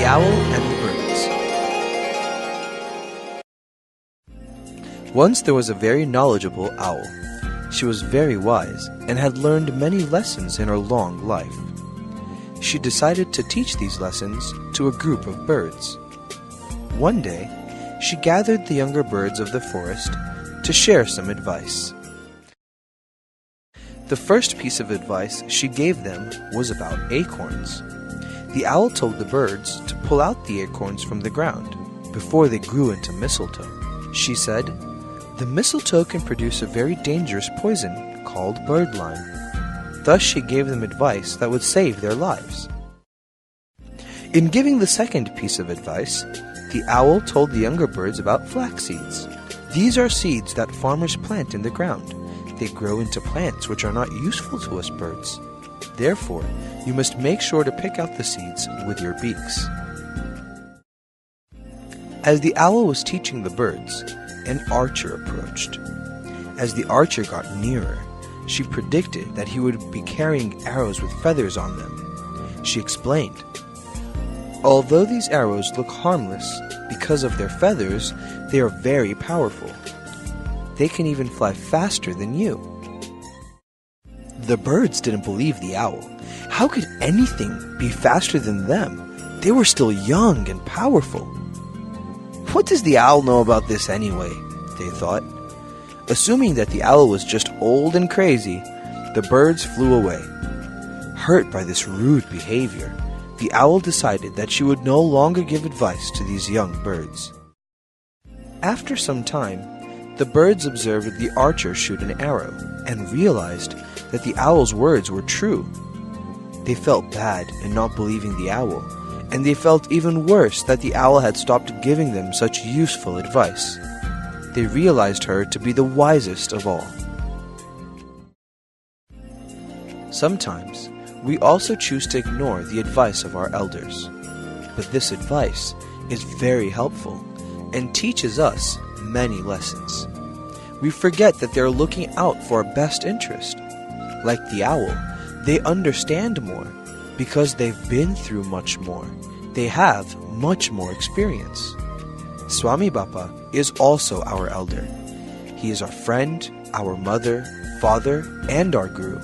Owl and the Birds. Once there was a very knowledgeable owl. She was very wise and had learned many lessons in her long life. She decided to teach these lessons to a group of birds. One day, she gathered the younger birds of the forest to share some advice. The first piece of advice she gave them was about acorns. The owl told the birds to pull out the acorns from the ground before they grew into mistletoe. She said, "The mistletoe can produce a very dangerous poison called birdlime." Thus she gave them advice that would save their lives. In giving the second piece of advice, the owl told the younger birds about flax seeds. These are seeds that farmers plant in the ground. They grow into plants which are not useful to us birds. Therefore, you must make sure to pick out the seeds with your beaks. As the owl was teaching the birds, an archer approached. As the archer got nearer, she predicted that he would be carrying arrows with feathers on them. She explained, "Although these arrows look harmless because of their feathers, they are very powerful. They can even fly faster than you." The birds didn't believe the owl. How could anything be faster than them? They were still young and powerful. What does the owl know about this anyway? They thought. Assuming that the owl was just old and crazy, the birds flew away. Hurt by this rude behavior, the owl decided that she would no longer give advice to these young birds. After some time, the birds observed the archer shoot an arrow and realized that the owl's words were true. They felt bad in not believing the owl, and they felt even worse that the owl had stopped giving them such useful advice. They realized her to be the wisest of all. Sometimes, we also choose to ignore the advice of our elders. But this advice is very helpful and teaches us many lessons. We forget that they're looking out for our best interest. Like the owl, they understand more because they've been through much more. They have much more experience. Swami Bappa is also our elder. He is our friend, our mother, father, and our guru,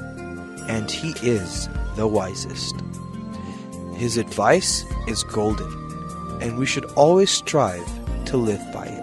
and he is the wisest. His advice is golden, and we should always strive to live by it.